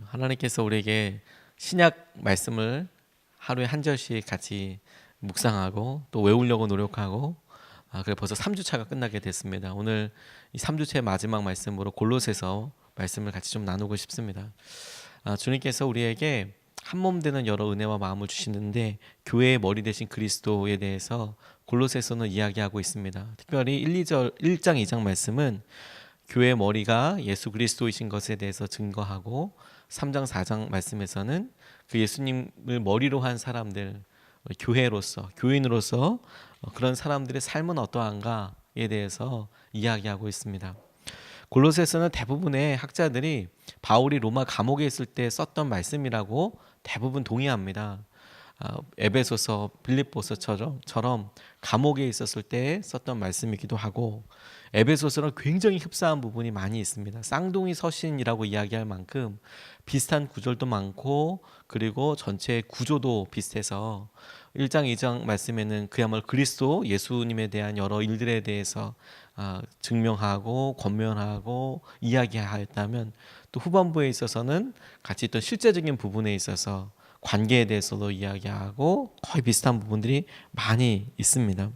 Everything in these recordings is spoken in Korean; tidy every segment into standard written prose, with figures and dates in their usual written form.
하나님께서 우리에게 신약 말씀을 하루에 한 절씩 같이 묵상하고 또 외우려고 노력하고 그래 벌써 3주차가 끝나게 됐습니다. 오늘 이 3주차의 마지막 말씀으로 골로새서 말씀을 같이 좀 나누고 싶습니다. 주님께서 우리에게 한 몸 되는 여러 은혜와 마음을 주시는데 교회의 머리 되신 그리스도에 대해서 골로새서는 이야기하고 있습니다. 특별히 1장 2장 말씀은 교회의 머리가 예수 그리스도이신 것에 대해서 증거하고 3장 4장 말씀에서는 그 예수님을 머리로 한 사람들, 교회로서 교인으로서 그런 사람들의 삶은 어떠한가에 대해서 이야기하고 있습니다. 골로새서는 대부분의 학자들이 바울이 로마 감옥에 있을 때 썼던 말씀이라고 대부분 동의합니다. 에베소서, 빌립보서처럼 감옥에 있었을 때 썼던 말씀이기도 하고, 에베소서는 굉장히 흡사한 부분이 많이 있습니다. 쌍둥이 서신이라고 이야기할 만큼 비슷한 구절도 많고, 그리고 전체 구조도 비슷해서 1장 2장 말씀에는 그야말로 그리스도 예수님에 대한 여러 일들에 대해서 증명하고 권면하고 이야기하였다면, 또 후반부에 있어서는 같이 있던 실제적인 부분에 있어서 관계에 대해서도 이야기하고 거의 비슷한 부분들이 많이 있습니다.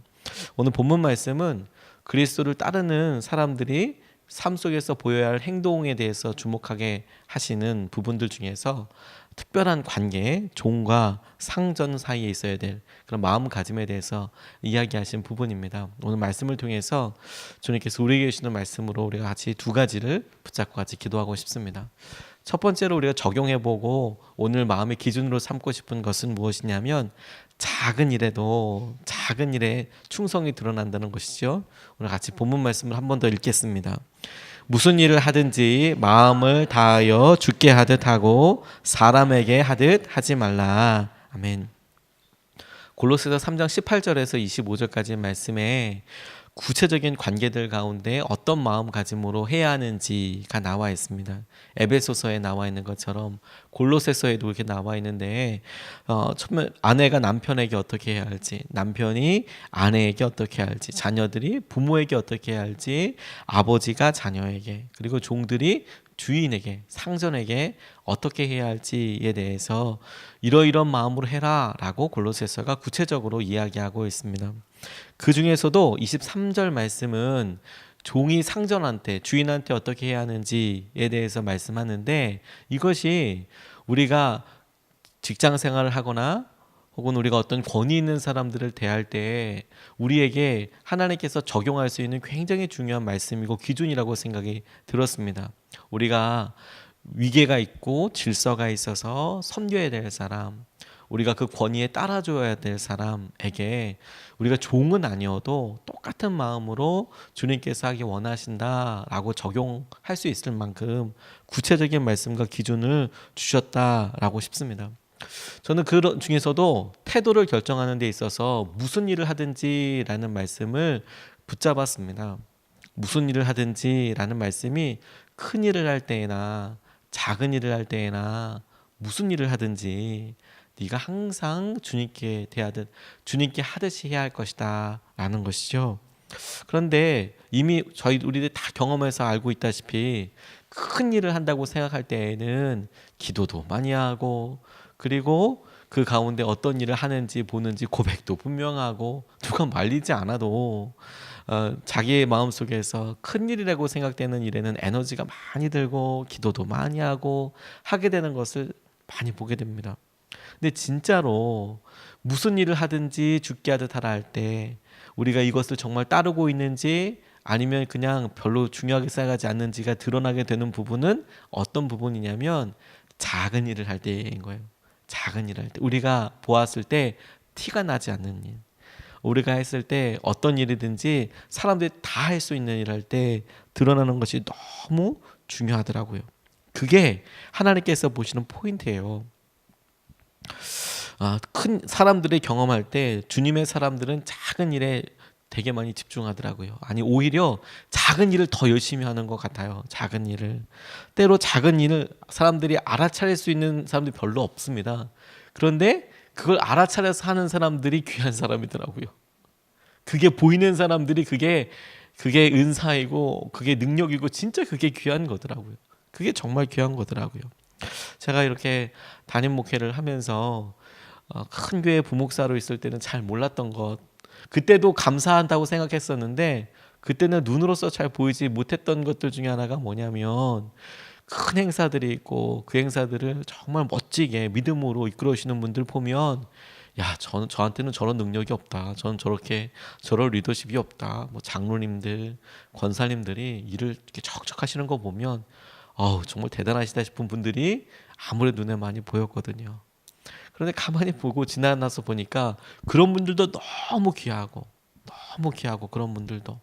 오늘 본문 말씀은 그리스도를 따르는 사람들이 삶 속에서 보여야 할 행동에 대해서 주목하게 하시는 부분들 중에서 특별한 관계, 종과 상전 사이에 있어야 될 그런 마음가짐에 대해서 이야기하신 부분입니다. 오늘 말씀을 통해서 주님께서 우리에게 주시는 말씀으로 우리가 같이 두 가지를 붙잡고 같이 기도하고 싶습니다. 첫 번째로 우리가 적용해보고 오늘 마음의 기준으로 삼고 싶은 것은 무엇이냐면, 작은 일에도 작은 일에 충성이 드러난다는 것이죠. 오늘 같이 본문 말씀을 한 번 더 읽겠습니다. 무슨 일을 하든지 마음을 다하여 주께 하듯 하고 사람에게 하듯 하지 말라. 아멘. 골로새서 3장 18절에서 25절까지 말씀에 구체적인 관계들 가운데 어떤 마음가짐으로 해야 하는지가 나와 있습니다. 에베소서에 나와 있는 것처럼 골로새서에도 이렇게 나와 있는데, 처음에 아내가 남편에게 어떻게 해야 할지, 남편이 아내에게 어떻게 해야 할지, 자녀들이 부모에게 어떻게 해야 할지, 아버지가 자녀에게, 그리고 종들이 주인에게, 상전에게 어떻게 해야 할지에 대해서 이러이런 마음으로 해라 라고 골로새서가 구체적으로 이야기하고 있습니다. 그 중에서도 23절 말씀은 종이 상전한테, 주인한테 어떻게 해야 하는지에 대해서 말씀하는데, 이것이 우리가 직장 생활을 하거나 혹은 우리가 어떤 권위 있는 사람들을 대할 때 우리에게 하나님께서 적용할 수 있는 굉장히 중요한 말씀이고 기준이라고 생각이 들었습니다. 우리가 위계가 있고 질서가 있어서 섬겨야 될 사람, 우리가 그 권위에 따라줘야 될 사람에게 우리가 종은 아니어도 똑같은 마음으로 주님께서 하기 원하신다라고 적용할 수 있을 만큼 구체적인 말씀과 기준을 주셨다라고 싶습니다. 저는 그 중에서도 태도를 결정하는 데 있어서 무슨 일을 하든지 라는 말씀을 붙잡았습니다. 무슨 일을 하든지 라는 말씀이 큰 일을 할 때나 작은 일을 할 때나 무슨 일을 하든지 네가 항상 주님께 대하듯 주님께 하듯이 해야 할 것이다 라는 것이죠. 그런데 이미 우리들 다 경험해서 알고 있다시피 큰 일을 한다고 생각할 때에는 기도도 많이 하고, 그리고 그 가운데 어떤 일을 하는지 보는지 고백도 분명하고, 누가 말리지 않아도 자기의 마음속에서 큰 일이라고 생각되는 일에는 에너지가 많이 들고 기도도 많이 하고 하게 되는 것을 많이 보게 됩니다. 근데 진짜로 무슨 일을 하든지 주께 하듯 하라 할 때 우리가 이것을 정말 따르고 있는지 아니면 그냥 별로 중요하게 생각하지 않는지가 드러나게 되는 부분은 어떤 부분이냐면 작은 일을 할 때인 거예요. 작은 일을 할 때, 우리가 보았을 때 티가 나지 않는 일, 우리가 했을 때 어떤 일이든지 사람들이 다 할 수 있는 일을 할 때 드러나는 것이 너무 중요하더라고요. 그게 하나님께서 보시는 포인트예요. 큰 사람들이 경험할 때 주님의 사람들은 작은 일에 되게 많이 집중하더라고요. 아니, 오히려 작은 일을 더 열심히 하는 것 같아요. 작은 일을. 때로 작은 일을 사람들이 알아차릴 수 있는 사람들이 별로 없습니다. 그런데 그걸 알아차려서 하는 사람들이 귀한 사람이더라고요. 그게 보이는 사람들이 그게 은사이고 그게 능력이고 진짜 그게 귀한 거더라고요. 그게 정말 귀한 거더라고요. 제가 이렇게 담임 목회를 하면서 큰 교회 부목사로 있을 때는 잘 몰랐던 것, 그때도 감사한다고 생각했었는데 그때는 눈으로서 잘 보이지 못했던 것들 중에 하나가 뭐냐면, 큰 행사들이 있고 그 행사들을 정말 멋지게 믿음으로 이끌어주시는 분들 보면, 야, 저한테는 저런 능력이 없다, 저는 저런 리더십이 없다, 뭐 장로님들, 권사님들이 일을 이렇게 척척 하시는 거 보면 정말 대단하시다 싶은 분들이 아무래도 눈에 많이 보였거든요. 그런데 가만히 보고 지나서 보니까 그런 분들도 너무 귀하고 그런 분들도,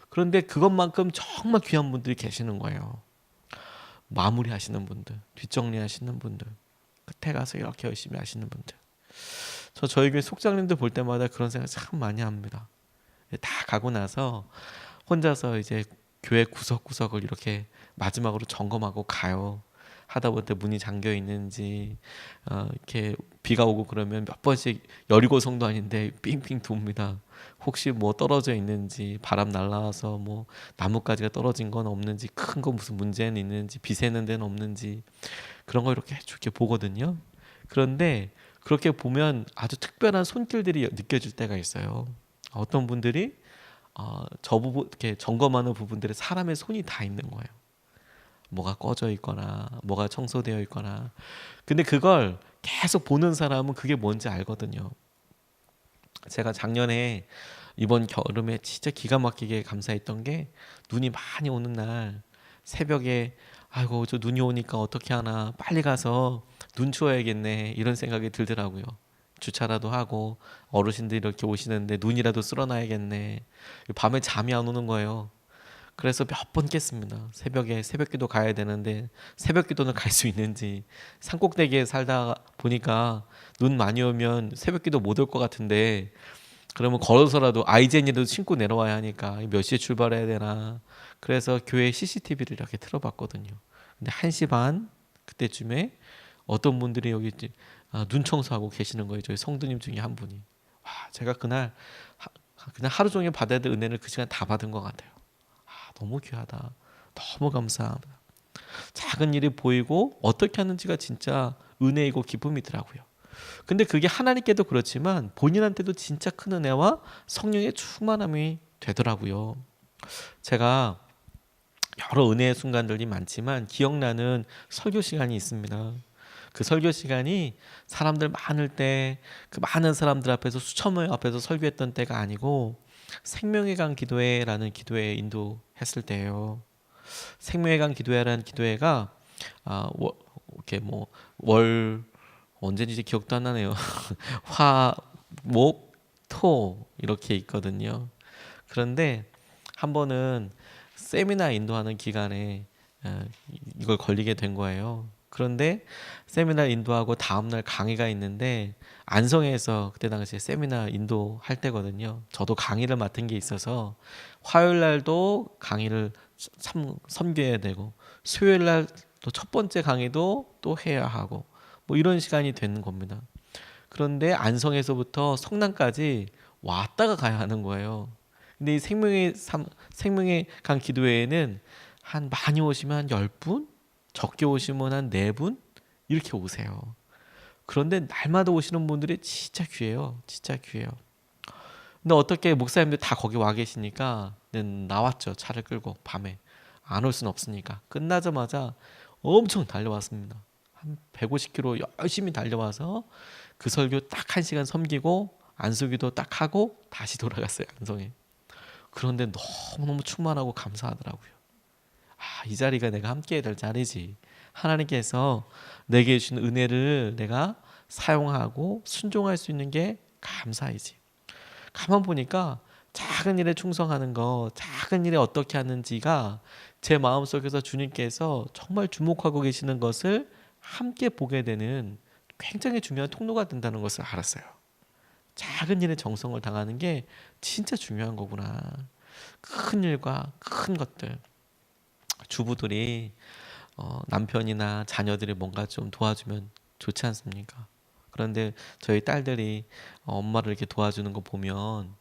그런데 그것만큼 정말 귀한 분들이 계시는 거예요. 마무리 하시는 분들, 뒷정리 하시는 분들, 끝에 가서 이렇게 열심히 하시는 분들. 저희 교회 속장님들 볼 때마다 그런 생각 참 많이 합니다. 다 가고 나서 혼자서 이제 교회 구석구석을 이렇게 마지막으로 점검하고 가요. 하다 보니 문이 잠겨 있는지, 이렇게 비가 오고 그러면 몇 번씩, 여리고성도 아닌데 삥삥 돕니다. 혹시 뭐 떨어져 있는지, 바람 날라와서 뭐 나뭇가지가 떨어진 건 없는지, 큰 거 무슨 문제는 있는지, 비 새는 데는 없는지, 그런 거 이렇게 보거든요. 그런데 그렇게 보면 아주 특별한 손길들이 느껴질 때가 있어요. 어떤 분들이 저 부분 이렇게 점검하는 부분들에 사람의 손이 다 있는 거예요. 뭐가 꺼져 있거나 뭐가 청소되어 있거나. 근데 그걸 계속 보는 사람은 그게 뭔지 알거든요. 제가 작년에 이번 여름에 진짜 기가 막히게 감사했던 게, 눈이 많이 오는 날 새벽에 아이고 저 눈이 오니까 어떻게 하나, 빨리 가서 눈 치워야겠네, 이런 생각이 들더라고요. 주차라도 하고 어르신들이 이렇게 오시는데 눈이라도 쓸어놔야겠네. 밤에 잠이 안 오는 거예요. 그래서 몇 번 깼습니다. 새벽에 새벽기도 가야 되는데 새벽기도는 갈 수 있는지, 산꼭대기에 살다 보니까 눈 많이 오면 새벽기도 못 올 것 같은데, 그러면 걸어서라도 아이젠이라도 신고 내려와야 하니까 몇 시에 출발해야 되나. 그래서 교회 CCTV를 이렇게 틀어봤거든요. 근데 1시 반 그때쯤에 어떤 분들이 여기 눈 청소하고 계시는 거예요. 저희 성도님 중에 한 분이. 와, 제가 그날 그냥 하루 종일 받아야 될 은혜를 그 시간 다 받은 것 같아요. 너무 귀하다, 너무 감사합니다. 작은 일이 보이고 어떻게 하는지가 진짜 은혜이고 기쁨이더라고요. 근데 그게 하나님께도 그렇지만 본인한테도 진짜 큰 은혜와 성령의 충만함이 되더라고요. 제가 여러 은혜의 순간들이 많지만 기억나는 설교 시간이 있습니다. 그 설교 시간이 사람들 많을 때, 그 많은 사람들 앞에서, 수천 명 앞에서 설교했던 때가 아니고 생명의 강 기도회라는 기도회에 인도했을 때예요. 생명의 강 기도회라는 기도회가 이렇게 뭐 월, 언제인지 기억도 안 나네요. 화, 목, 토 이렇게 있거든요. 그런데 한 번은 세미나 인도하는 기간에 이걸 걸리게 된 거예요. 그런데 세미나 인도하고 다음날 강의가 있는데, 안성에서 그때 당시에 세미나 인도할 때거든요. 저도 강의를 맡은 게 있어서 화요일 날도 강의를 섬겨야 되고, 수요일 날 또 첫 번째 강의도 또 해야 하고, 뭐 이런 시간이 되는 겁니다. 그런데 안성에서부터 성남까지 왔다가 가야 하는 거예요. 근데 이 생명의 강 기도회에는 한 많이 오시면 한 10분, 적게 오시면 한 4분 이렇게 오세요. 그런데 날마다 오시는 분들이 진짜 귀해요. 진짜 귀해요. 근데 어떻게 목사님들 다 거기 와 계시니까 나왔죠. 차를 끌고 밤에. 안 올 수는 없으니까. 끝나자마자 엄청 달려왔습니다. 한 150km 열심히 달려와서 그 설교 딱 1시간 섬기고 안수기도 딱 하고 다시 돌아갔어요. 안성에. 그런데 너무너무 충만하고 감사하더라고요. 이 자리가 내가 함께해야 될 자리지. 하나님께서 내게 주신 은혜를 내가 사용하고 순종할 수 있는 게 감사이지. 가만 보니까 작은 일에 충성하는 거, 작은 일에 어떻게 하는지가 제 마음속에서 주님께서 정말 주목하고 계시는 것을 함께 보게 되는 굉장히 중요한 통로가 된다는 것을 알았어요. 작은 일에 정성을 당하는 게 진짜 중요한 거구나. 큰 일과 큰 것들. 주부들이 남편이나 자녀들이 뭔가 좀 도와주면 좋지 않습니까? 그런데 저희 딸들이 엄마를 이렇게 도와주는 거 보면,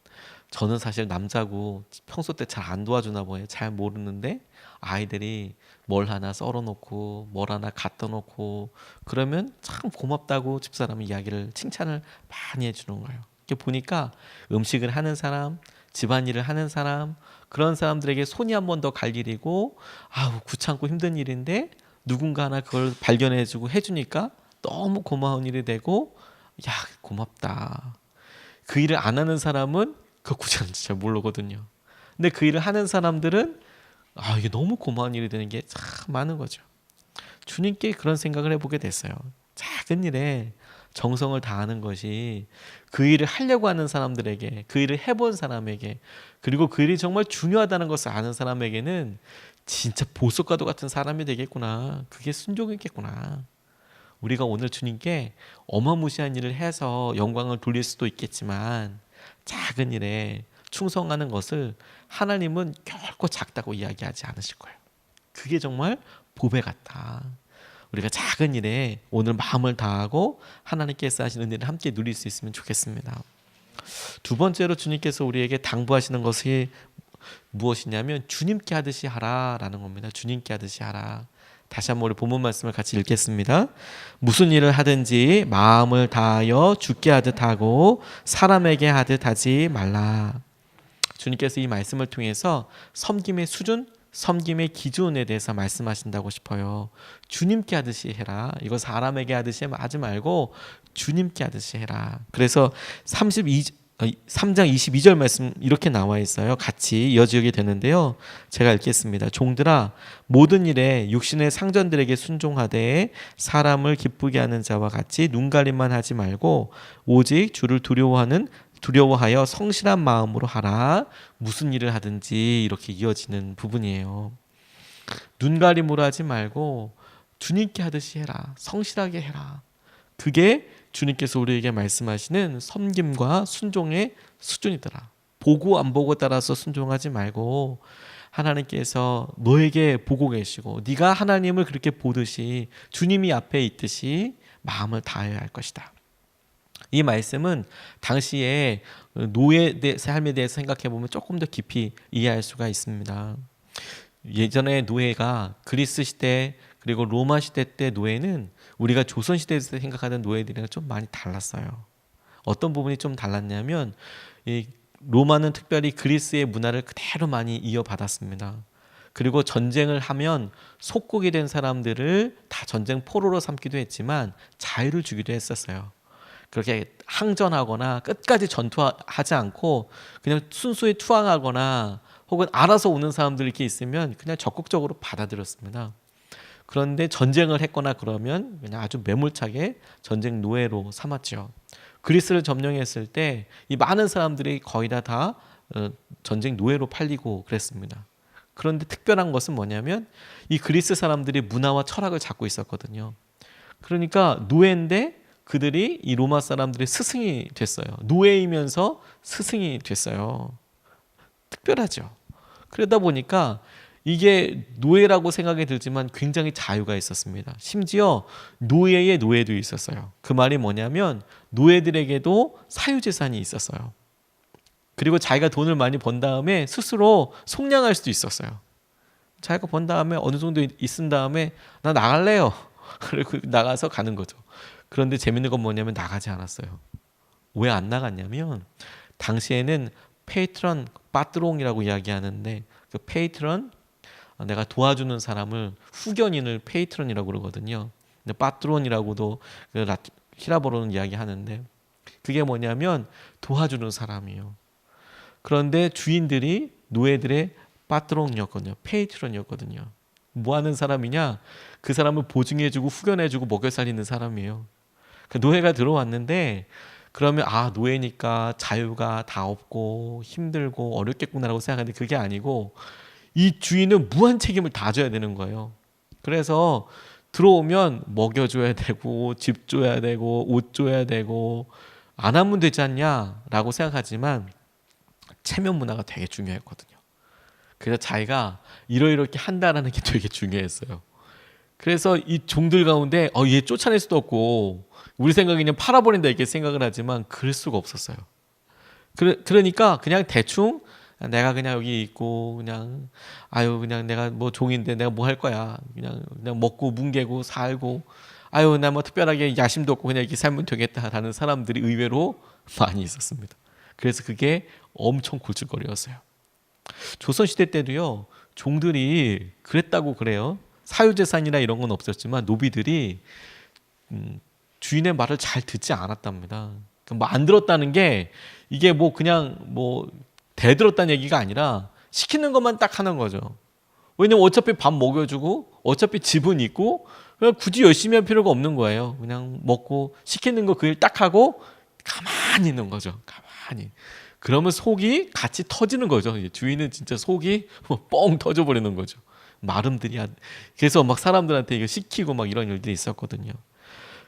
저는 사실 남자고 평소 때 잘 안 도와주나 봐요. 잘 모르는데 아이들이 뭘 하나 썰어놓고 뭘 하나 갖다 놓고 그러면 참 고맙다고 집사람이 이야기를 칭찬을 많이 해주는 거예요. 이렇게 보니까 음식을 하는 사람, 집안일을 하는 사람, 그런 사람들에게 손이 한 번 더 갈 일이고 아우 귀찮고 힘든 일인데 누군가 하나 그걸 발견해주고 해주니까 너무 고마운 일이 되고 야 고맙다. 그 일을 안 하는 사람은 그 귀찮은지 잘 모르거든요. 근데 그 일을 하는 사람들은 아 이게 너무 고마운 일이 되는 게 참 많은 거죠. 주님께 그런 생각을 해보게 됐어요. 작은 일에 정성을 다하는 것이 그 일을 하려고 하는 사람들에게, 그 일을 해본 사람에게, 그리고 그 일이 정말 중요하다는 것을 아는 사람에게는 진짜 보석과도 같은 사람이 되겠구나. 그게 순종이겠구나. 우리가 오늘 주님께 어마무시한 일을 해서 영광을 돌릴 수도 있겠지만 작은 일에 충성하는 것을 하나님은 결코 작다고 이야기하지 않으실 거예요. 그게 정말 보배 같다. 우리가 작은 일에 오늘 마음을 다하고 하나님께서 하시는 은혜를 함께 누릴 수 있으면 좋겠습니다. 두 번째로 주님께서 우리에게 당부하시는 것이 무엇이냐면 주님께 하듯이 하라라는 겁니다. 주님께 하듯이 하라. 다시 한번 우리 본문 말씀을 같이 읽겠습니다. 무슨 일을 하든지 마음을 다하여 주께 하듯 하고 사람에게 하듯 하지 말라. 주님께서 이 말씀을 통해서 섬김의 수준, 섬김의 기준에 대해서 말씀하신다고 싶어요. 주님께 하듯이 해라. 이거 사람에게 하듯이 하지 말고 주님께 하듯이 해라. 그래서 3장 22절 말씀 이렇게 나와 있어요. 같이 이어지게 되는데요. 제가 읽겠습니다. 종들아 모든 일에 육신의 상전들에게 순종하되 사람을 기쁘게 하는 자와 같이 눈가림만 하지 말고 오직 주를 두려워하여 성실한 마음으로 하라. 무슨 일을 하든지 이렇게 이어지는 부분이에요. 눈가림으로 하지 말고 주님께 하듯이 해라. 성실하게 해라. 그게 주님께서 우리에게 말씀하시는 섬김과 순종의 수준이더라. 보고 안 보고 따라서 순종하지 말고 하나님께서 너에게 보고 계시고 네가 하나님을 그렇게 보듯이 주님이 앞에 있듯이 마음을 다해야 할 것이다. 이 말씀은 당시에 노예 삶에 대해서 생각해 보면 조금 더 깊이 이해할 수가 있습니다. 예전에 노예가 그리스 시대 그리고 로마 시대 때 노예는 우리가 조선 시대에서 생각하는 노예들이랑 좀 많이 달랐어요. 어떤 부분이 좀 달랐냐면 이 로마는 특별히 그리스의 문화를 그대로 많이 이어받았습니다. 그리고 전쟁을 하면 속국이 된 사람들을 다 전쟁 포로로 삼기도 했지만 자유를 주기도 했었어요. 그렇게 항전하거나 끝까지 전투하지 않고 그냥 순수히 투항하거나 혹은 알아서 오는 사람들 이렇게 있으면 그냥 적극적으로 받아들였습니다. 그런데 전쟁을 했거나 그러면 그냥 아주 매몰차게 전쟁 노예로 삼았죠. 그리스를 점령했을 때 이 많은 사람들이 거의 다 전쟁 노예로 팔리고 그랬습니다. 그런데 특별한 것은 뭐냐면 이 그리스 사람들이 문화와 철학을 잡고 있었거든요. 그러니까 노예인데 그들이 이 로마 사람들의 스승이 됐어요. 노예이면서 스승이 됐어요. 특별하죠. 그러다 보니까 이게 노예라고 생각이 들지만 굉장히 자유가 있었습니다. 심지어 노예의 노예도 있었어요. 그 말이 뭐냐면 노예들에게도 사유재산이 있었어요. 그리고 자기가 돈을 많이 번 다음에 스스로 속량할 수도 있었어요. 자기가 번 다음에 어느 정도 있은 다음에 나 나갈래요. 그리고 나가서 가는 거죠. 그런데 재밌는 건 뭐냐면 나가지 않았어요. 왜 안 나갔냐면 당시에는 페이트런, 빠트롱이라고 이야기하는데 그 페이트런 내가 도와주는 사람을 후견인을 페이트론이라고 그러거든요. 근데 빠트론이라고도 그 히라보로는 이야기하는데 그게 뭐냐면 도와주는 사람이에요. 그런데 주인들이 노예들의 빠트론이었거든요. 페이트론이었거든요. 뭐 하는 사람이냐? 그 사람을 보증해주고 후견해주고 먹여 살리는 사람이에요. 그 노예가 들어왔는데 그러면 노예니까 자유가 다 없고 힘들고 어렵겠구나라고 생각하는데 그게 아니고 이 주인은 무한 책임을 다 져야 되는 거예요. 그래서 들어오면 먹여줘야 되고 집 줘야 되고 옷 줘야 되고 안 하면 되지 않냐라고 생각하지만 체면 문화가 되게 중요했거든요. 그래서 자기가 이렇게 한다라는 게 되게 중요했어요. 그래서 이 종들 가운데 얘 쫓아낼 수도 없고 우리 생각에는 팔아버린다 이렇게 생각을 하지만 그럴 수가 없었어요. 그러니까 그냥 대충 내가 그냥 여기 있고 그냥 아유 그냥 내가 뭐 종인데 내가 뭐 할 거야. 그냥 먹고 뭉개고 살고 아유 나 뭐 특별하게 야심도 없고 그냥 이렇게 살면 되겠다라는 사람들이 의외로 많이 있었습니다. 그래서 그게 엄청 굴뚝거리였어요. 조선시대 때도요 종들이 그랬다고 그래요. 사유재산이나 이런 건 없었지만 노비들이 주인의 말을 잘 듣지 않았답니다. 뭐 안 들었다는 게 이게 뭐 그냥 뭐 대들었다는 얘기가 아니라 시키는 것만 딱 하는 거죠. 왜냐면 어차피 밥 먹여주고 어차피 집은 있고 그냥 굳이 열심히 할 필요가 없는 거예요. 그냥 먹고 시키는 거 그 일 딱 하고 가만히 있는 거죠. 가만히. 그러면 속이 같이 터지는 거죠. 주인은 진짜 속이 뻥 터져버리는 거죠. 마름들이 그래서 막 사람들한테 이거 시키고 막 이런 일들이 있었거든요.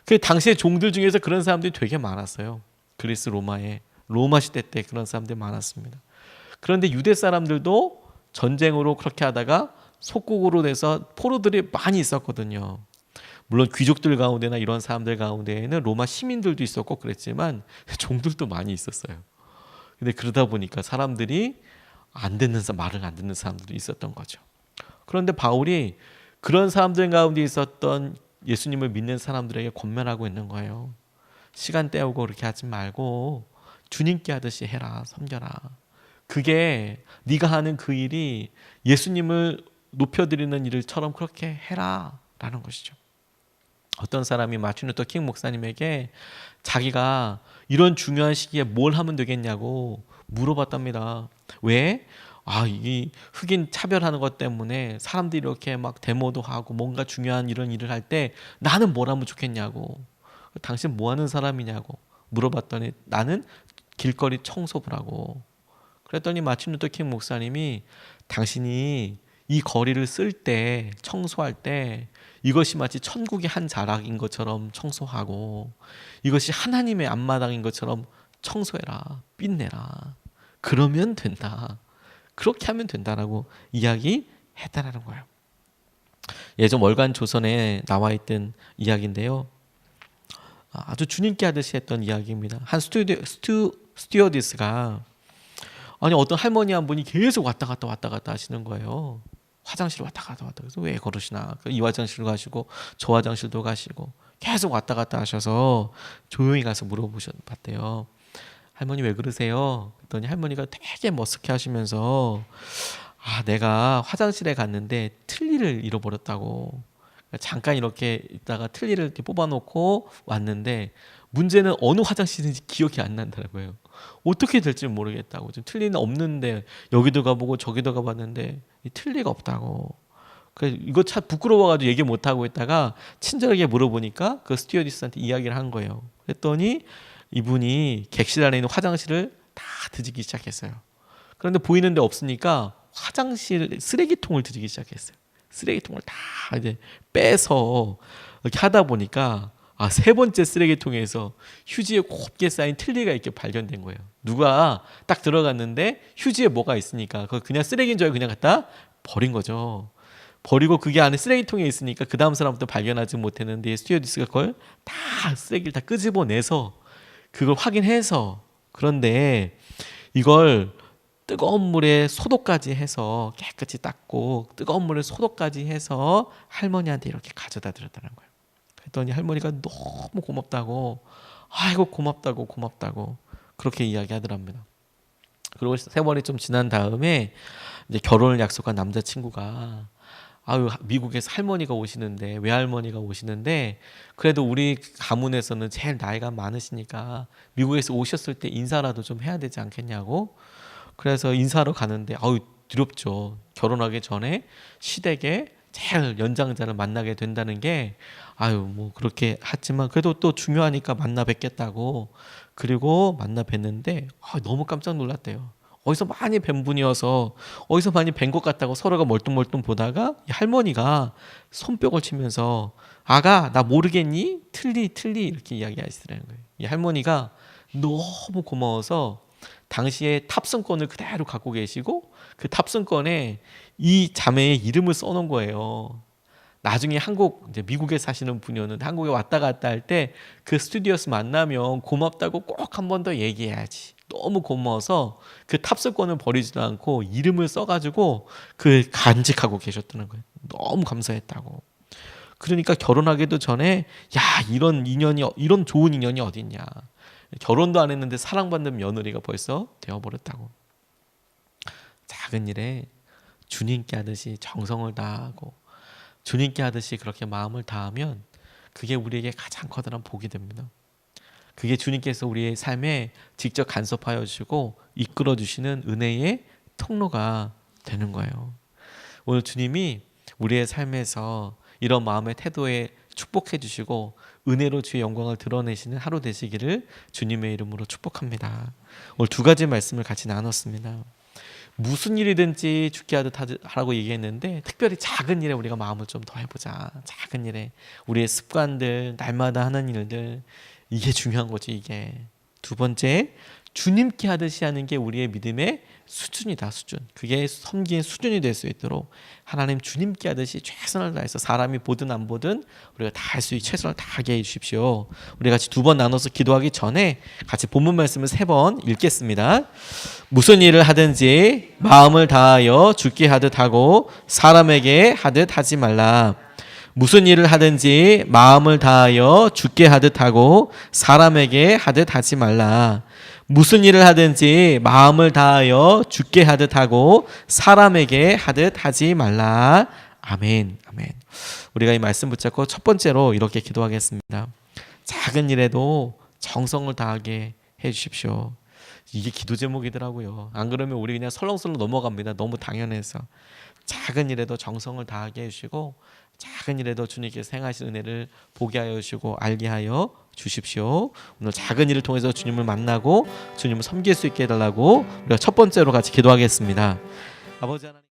그 당시에 종들 중에서 그런 사람들이 되게 많았어요. 그리스 로마 시대 때 그런 사람들이 많았습니다. 그런데 유대 사람들도 전쟁으로 그렇게 하다가 속국으로 돼서 포로들이 많이 있었거든요. 물론 귀족들 가운데나 이런 사람들 가운데에는 로마 시민들도 있었고 그랬지만 종들도 많이 있었어요. 근데 그러다 보니까 사람들이 말을 안 듣는 사람들도 있었던 거죠. 그런데 바울이 그런 사람들 가운데 있었던 예수님을 믿는 사람들에게 권면하고 있는 거예요. 시간 때우고 그렇게 하지 말고 주님께 하듯이 해라, 섬겨라. 그게 네가 하는 그 일이 예수님을 높여드리는 일처럼 그렇게 해라 라는 것이죠. 어떤 사람이 마틴 루터 킹 목사님에게 자기가 이런 중요한 시기에 뭘 하면 되겠냐고 물어봤답니다. 왜? 이 흑인 차별하는 것 때문에 사람들이 이렇게 막 데모도 하고 뭔가 중요한 이런 일을 할 때 나는 뭘 하면 좋겠냐고. 당신 뭐 하는 사람이냐고 물어봤더니 나는 길거리 청소부라고. 그랬더니 마틴 루터 킹 목사님이 당신이 이 거리를 쓸 때 청소할 때 이것이 마치 천국의 한 자락인 것처럼 청소하고 이것이 하나님의 앞마당인 것처럼 청소해라, 빛내라. 그러면 된다. 그렇게 하면 된다라고 이야기했다라는 거예요. 예전 월간 조선에 나와 있던 이야기인데요. 아주 주님께 하듯이 했던 이야기입니다. 한 스튜어디스가 어떤 할머니 한 분이 계속 왔다 갔다 하시는 거예요. 화장실 왔다 갔다 그래서 왜 그러시나? 이 화장실도 가시고 저 화장실도 가시고 계속 왔다 갔다 하셔서 조용히 가서 물어보셨대요. 할머니 왜 그러세요? 그랬더니 할머니가 되게 머쓱해 하시면서 내가 화장실에 갔는데 틀니를 잃어버렸다고. 잠깐 이렇게 있다가 틀니를 이렇게 뽑아놓고 왔는데 문제는 어느 화장실인지 기억이 안 난다는 거예요. 어떻게 될지 모르겠다고. 지금 틀니는 없는데 여기도 가보고 저기도 가봤는데 이 틀니가 없다고. 이거 참 부끄러워가지고 얘기 못하고 있다가 친절하게 물어보니까 그 스튜어디스한테 이야기를 한 거예요. 그랬더니 이분이 객실 안에 있는 화장실을 다 뒤지기 시작했어요. 그런데 보이는 데 없으니까 화장실 쓰레기통을 뒤지기 시작했어요. 쓰레기통을 다 이제 빼서 이렇게 하다 보니까 세 번째 쓰레기통에서 휴지에 곱게 쌓인 틀니가 이렇게 발견된 거예요. 누가 딱 들어갔는데 휴지에 뭐가 있으니까 그거 그냥 쓰레기인 줄 알고 그냥 갖다 버린 거죠. 버리고 그게 안에 쓰레기통에 있으니까 그 다음 사람부터 발견하지 못했는데 스튜어디스가 그걸 다 쓰레기를 다 끄집어내서 그걸 확인해서 그런데 이걸 뜨거운 물에 소독까지 해서 깨끗이 닦고 뜨거운 물에 소독까지 해서 할머니한테 이렇게 가져다 드렸다는 거예요. 그랬더니 할머니가 너무 고맙다고 아이고 고맙다고 그렇게 이야기하더랍니다. 그리고 세월이 좀 지난 다음에 이제 결혼을 약속한 남자친구가 미국에서 할머니가 오시는데 외할머니가 오시는데 그래도 우리 가문에서는 제일 나이가 많으시니까 미국에서 오셨을 때 인사라도 좀 해야 되지 않겠냐고. 그래서 인사하러 가는데 두렵죠. 결혼하기 전에 시댁에 제일 연장자를 만나게 된다는 게 뭐 그렇게 하지만 그래도 또 중요하니까 만나 뵙겠다고. 그리고 만나 뵀는데 너무 깜짝 놀랐대요. 어디서 많이 뵌 분이어서 어디서 많이 뵌 것 같다고 서로가 멀뚱멀뚱 보다가 이 할머니가 손뼉을 치면서 아가 나 모르겠니? 틀리 이렇게 이야기하시더라는 거예요. 이 할머니가 너무 고마워서 당시에 탑승권을 그대로 갖고 계시고 그 탑승권에 이 자매의 이름을 써놓은 거예요. 나중에 이제 미국에 사시는 분이었는데 한국에 왔다 갔다 할 때 그 스튜디오스 만나면 고맙다고 꼭 한 번 더 얘기해야지. 너무 고마워서 그 탑승권을 버리지도 않고 이름을 써가지고 그 간직하고 계셨다는 거예요. 너무 감사했다고. 그러니까 결혼하기도 전에 야 이런 좋은 인연이 어딨냐. 결혼도 안 했는데 사랑받는 며느리가 벌써 되어버렸다고. 작은 일에 주님께 하듯이 정성을 다하고 주님께 하듯이 그렇게 마음을 다하면 그게 우리에게 가장 커다란 복이 됩니다. 그게 주님께서 우리의 삶에 직접 간섭하여 주시고 이끌어 주시는 은혜의 통로가 되는 거예요. 오늘 주님이 우리의 삶에서 이런 마음의 태도에 축복해 주시고 은혜로 주의 영광을 드러내시는 하루 되시기를 주님의 이름으로 축복합니다. 오늘 두 가지 말씀을 같이 나눴습니다. 무슨 일이든지 죽게 하라고 얘기했는데 특별히 작은 일에 우리가 마음을 좀 더 해보자. 작은 일에 우리의 습관들, 날마다 하는 일들, 이게 중요한 거지. 이게 두 번째, 주님께 하듯이 하는 게 우리의 믿음의 수준이다. 수준. 그게 섬기의 수준이 될 수 있도록 하나님 주님께 하듯이 최선을 다해서 사람이 보든 안 보든 우리가 다 할 수 있게 최선을 다하게 해주십시오. 우리 같이 두 번 나눠서 기도하기 전에 같이 본문 말씀을 3번 읽겠습니다. 무슨 일을 하든지 마음을 다하여 주께 하듯 하고 사람에게 하듯 하지 말라. 무슨 일을 하든지 마음을 다하여 주께 하듯 하고 사람에게 하듯 하지 말라. 무슨 일을 하든지 마음을 다하여 주께 하듯 하고 사람에게 하듯 하지 말라. 아멘. 아멘. 우리가 이 말씀 붙잡고 첫 번째로 이렇게 기도하겠습니다. 작은 일에도 정성을 다하게 해 주십시오. 이게 기도 제목이더라고요. 안 그러면 우리 그냥 설렁설렁 넘어갑니다. 너무 당연해서. 작은 일에도 정성을 다하게 해주시고 작은 일에도 주님께서 행하신 은혜를 보게 하여 주시고 알게 하여 주십시오. 오늘 작은 일을 통해서 주님을 만나고 주님을 섬길 수 있게 해달라고 우리가 첫 번째로 같이 기도하겠습니다. 아버지 하나님.